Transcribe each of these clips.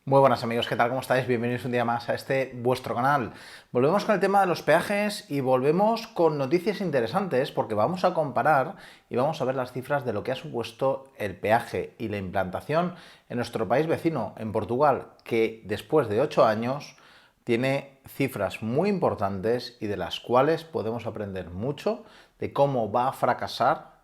Muy buenas amigos, ¿qué tal? ¿Cómo estáis? Bienvenidos un día más a este vuestro canal. Volvemos con el tema de los peajes y volvemos con noticias interesantes porque vamos a comparar y vamos a ver las cifras de lo que ha supuesto el peaje y la implantación en nuestro país vecino, en Portugal, que después de 8 años tiene cifras muy importantes y de las cuales podemos aprender mucho de cómo va a fracasar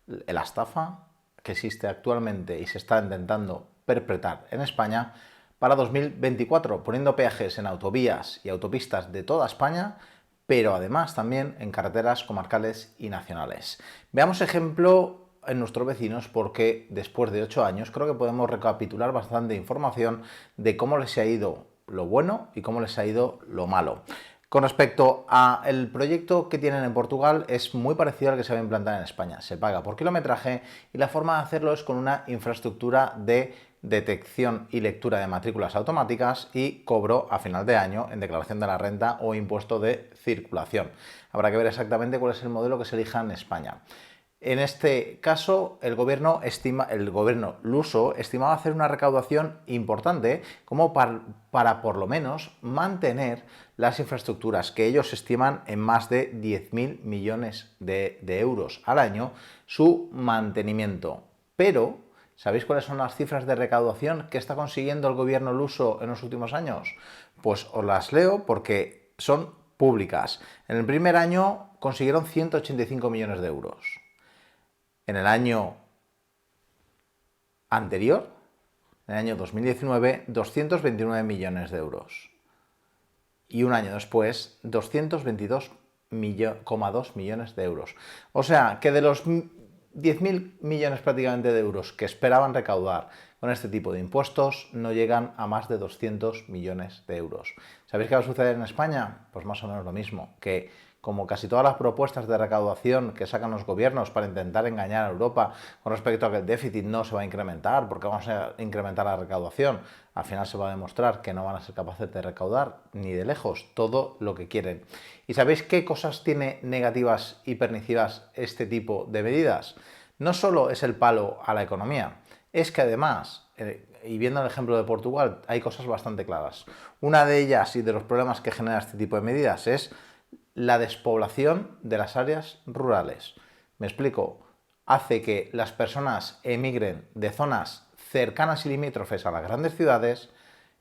la estafa que existe actualmente y se está intentando perpetrar en España para 2024, poniendo peajes en autovías y autopistas de toda España, pero además también en carreteras comarcales y nacionales. Veamos ejemplo en nuestros vecinos porque después de 8 años creo que podemos recapitular bastante información de cómo les ha ido lo bueno y cómo les ha ido lo malo. Con respecto al proyecto que tienen en Portugal, es muy parecido al que se va a implantar en España. Se paga por kilometraje y la forma de hacerlo es con una infraestructura de detección y lectura de matrículas automáticas y cobro a final de año en declaración de la renta o impuesto de circulación. Habrá que ver exactamente cuál es el modelo que se elija en España. En este caso, el gobierno luso estimaba hacer una recaudación importante como para por lo menos mantener las infraestructuras que ellos estiman en más de 10.000 millones de euros al año su mantenimiento. Pero, ¿sabéis cuáles son las cifras de recaudación que está consiguiendo el gobierno luso en los últimos años? Pues os las leo porque son públicas. En el primer año consiguieron 185 millones de euros. En el año anterior, en el año 2019, 229 millones de euros. Y un año después, 222,2 millones de euros. O sea, que de los 10.000 millones prácticamente de euros que esperaban recaudar con este tipo de impuestos, no llegan a más de 200 millones de euros. ¿Sabéis qué va a suceder en España? Pues más o menos lo mismo, que como casi todas las propuestas de recaudación que sacan los gobiernos para intentar engañar a Europa con respecto a que el déficit no se va a incrementar, porque vamos a incrementar la recaudación, al final se va a demostrar que no van a ser capaces de recaudar ni de lejos todo lo que quieren. ¿Y sabéis qué cosas tiene negativas y pernicivas este tipo de medidas? No solo es el palo a la economía, es que además, y viendo el ejemplo de Portugal, hay cosas bastante claras. Una de ellas y de los problemas que genera este tipo de medidas es la despoblación de las áreas rurales. Me explico, hace que las personas emigren de zonas cercanas y limítrofes a las grandes ciudades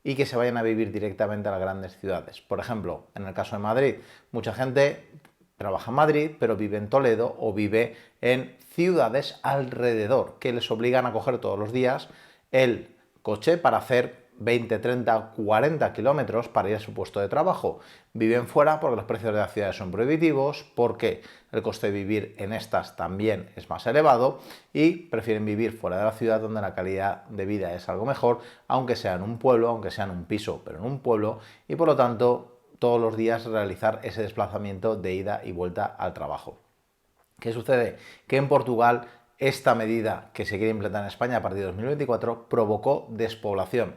y que se vayan a vivir directamente a las grandes ciudades. Por ejemplo, en el caso de Madrid, mucha gente trabaja en Madrid, pero vive en Toledo o vive en ciudades alrededor, que les obligan a coger todos los días el coche para hacer 20, 30, 40 kilómetros para ir a su puesto de trabajo. Viven fuera porque los precios de las ciudades son prohibitivos, porque el coste de vivir en estas también es más elevado y prefieren vivir fuera de la ciudad donde la calidad de vida es algo mejor, aunque sea en un pueblo, aunque sea en un piso, pero en un pueblo, y por lo tanto todos los días realizar ese desplazamiento de ida y vuelta al trabajo. ¿Qué sucede? Que en Portugal esta medida que se quiere implantar en España a partir de 2024 provocó despoblación,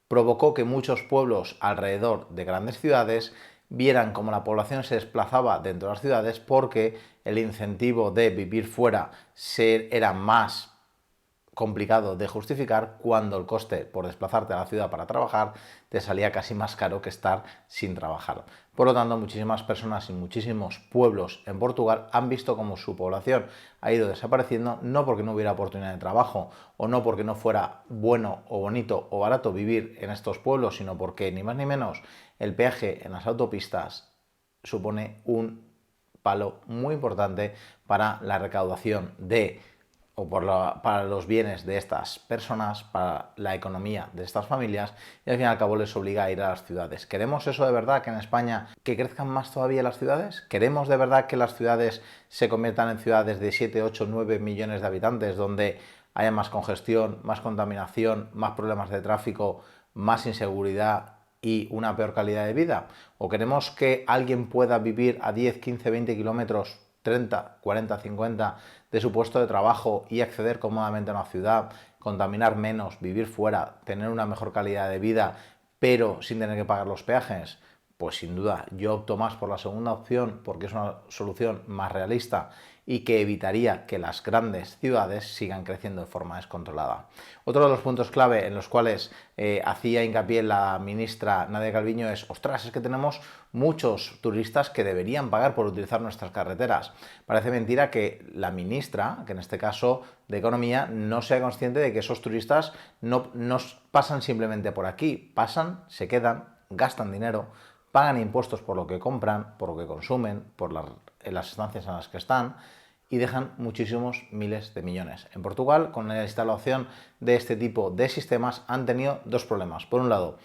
provocó que muchos pueblos alrededor de grandes ciudades vieran como la población se desplazaba dentro de las ciudades porque el incentivo de vivir fuera era más complicado de justificar cuando el coste por desplazarte a la ciudad para trabajar te salía casi más caro que estar sin trabajar. Por lo tanto, muchísimas personas y muchísimos pueblos en Portugal han visto cómo su población ha ido desapareciendo, no porque no hubiera oportunidad de trabajo o no porque no fuera bueno o bonito o barato vivir en estos pueblos, sino porque ni más ni menos el peaje en las autopistas supone un palo muy importante para la recaudación de para los bienes de estas personas, para la economía de estas familias y al fin y al cabo les obliga a ir a las ciudades. ¿Queremos eso de verdad que en España que crezcan más todavía las ciudades? ¿Queremos de verdad que las ciudades se conviertan en ciudades de 7, 8, 9 millones de habitantes donde haya más congestión, más contaminación, más problemas de tráfico, más inseguridad y una peor calidad de vida? ¿O queremos que alguien pueda vivir a 10, 15, 20 kilómetros 30, 40, 50 de su puesto de trabajo y acceder cómodamente a una ciudad, contaminar menos, vivir fuera, tener una mejor calidad de vida, pero sin tener que pagar los peajes? Pues sin duda, yo opto más por la segunda opción porque es una solución más realista y que evitaría que las grandes ciudades sigan creciendo de forma descontrolada. Otro de los puntos clave en los cuales hacía hincapié la ministra Nadia Calviño es, ostras, es que tenemos muchos turistas que deberían pagar por utilizar nuestras carreteras. Parece mentira que la ministra, que en este caso de Economía, no sea consciente de que esos turistas no pasan simplemente por aquí, pasan, se quedan, gastan dinero, pagan impuestos por lo que compran, por lo que consumen, por las estancias en las que están y dejan muchísimos miles de millones. En Portugal, con la instalación de este tipo de sistemas, han tenido dos problemas. Por un lado,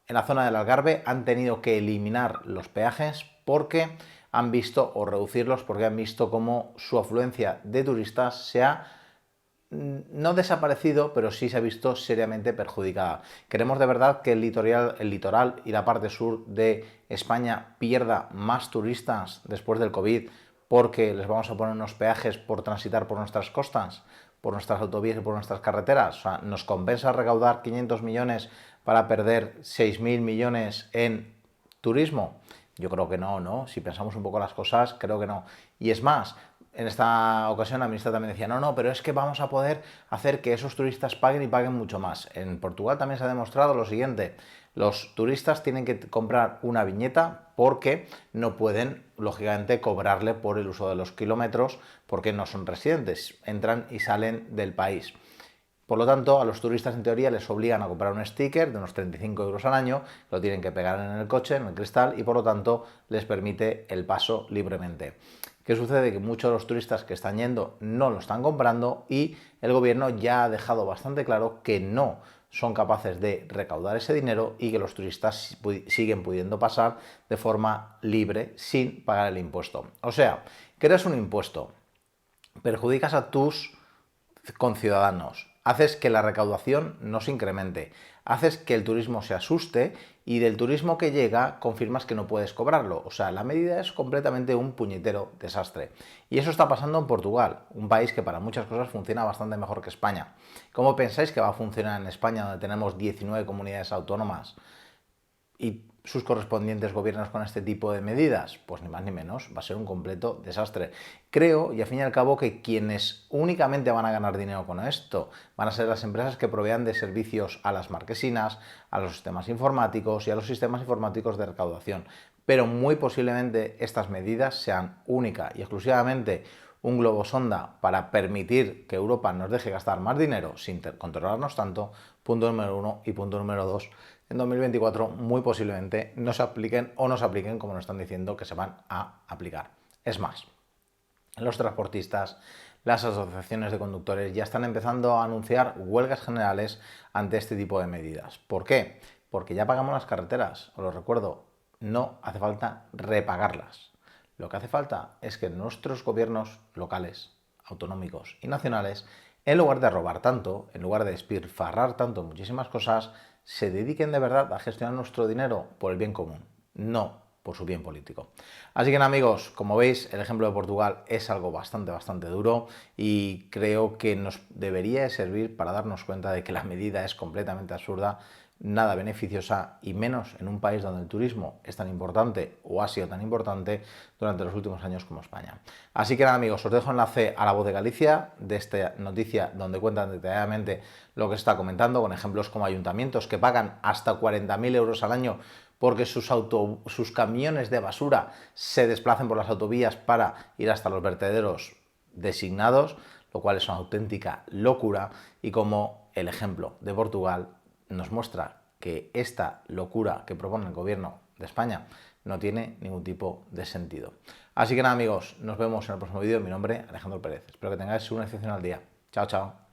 en la zona del Algarve han tenido que eliminar los peajes porque han visto, o reducirlos, porque han visto cómo su afluencia de turistas se ha no desaparecido, pero sí se ha visto seriamente perjudicada. Queremos de verdad que el litoral y la parte sur de España pierda más turistas después del COVID porque les vamos a poner unos peajes por transitar por nuestras costas, por nuestras autovías y por nuestras carreteras. O sea, ¿nos compensa recaudar 500 millones para perder 6.000 millones en turismo? Yo creo que no, ¿no? Si pensamos un poco las cosas, creo que no. Y es más, en esta ocasión la ministra también decía, no, pero es que vamos a poder hacer que esos turistas paguen y paguen mucho más. En Portugal también se ha demostrado lo siguiente, los turistas tienen que comprar una viñeta porque no pueden, lógicamente, cobrarle por el uso de los kilómetros porque no son residentes, entran y salen del país. Por lo tanto, a los turistas en teoría les obligan a comprar un sticker de unos 35 euros al año, lo tienen que pegar en el coche, en el cristal, y por lo tanto les permite el paso libremente. ¿Qué sucede? Que muchos de los turistas que están yendo no lo están comprando y el gobierno ya ha dejado bastante claro que no son capaces de recaudar ese dinero y que los turistas siguen pudiendo pasar de forma libre sin pagar el impuesto. O sea, creas un impuesto, perjudicas a tus conciudadanos, haces que la recaudación no se incremente, haces que el turismo se asuste y del turismo que llega confirmas que no puedes cobrarlo. O sea, la medida es completamente un puñetero desastre. Y eso está pasando en Portugal, un país que para muchas cosas funciona bastante mejor que España. ¿Cómo pensáis que va a funcionar en España, donde tenemos 19 comunidades autónomas y sus correspondientes gobiernos con este tipo de medidas? Pues ni más ni menos, va a ser un completo desastre. Creo, y al fin y al cabo, que quienes únicamente van a ganar dinero con esto van a ser las empresas que provean de servicios a las marquesinas, a los sistemas informáticos y a los sistemas informáticos de recaudación. Pero muy posiblemente estas medidas sean única y exclusivamente un globo sonda para permitir que Europa nos deje gastar más dinero sin controlarnos tanto, punto número 1, y punto número 2, en 2024 muy posiblemente no se apliquen o no se apliquen como nos están diciendo que se van a aplicar. Es más, los transportistas, las asociaciones de conductores ya están empezando a anunciar huelgas generales ante este tipo de medidas. ¿Por qué? Porque ya pagamos las carreteras, os lo recuerdo, no hace falta repagarlas. Lo que hace falta es que nuestros gobiernos locales, autonómicos y nacionales, en lugar de robar tanto, en lugar de despilfarrar tanto en muchísimas cosas, se dediquen de verdad a gestionar nuestro dinero por el bien común, no por su bien político. Así que amigos, como veis, el ejemplo de Portugal es algo bastante duro y creo que nos debería servir para darnos cuenta de que la medida es completamente absurda, nada beneficiosa y menos en un país donde el turismo es tan importante o ha sido tan importante durante los últimos años como España. Así que nada amigos, os dejo enlace a La Voz de Galicia de esta noticia donde cuentan detalladamente lo que se está comentando con ejemplos como ayuntamientos que pagan hasta 40.000 euros al año porque sus camiones de basura se desplacen por las autovías para ir hasta los vertederos designados, lo cual es una auténtica locura, y como el ejemplo de Portugal nos muestra que esta locura que propone el gobierno de España no tiene ningún tipo de sentido. Así que nada amigos, nos vemos en el próximo vídeo. Mi nombre es Alejandro Pérez. Espero que tengáis un excepcional día. Chao, chao.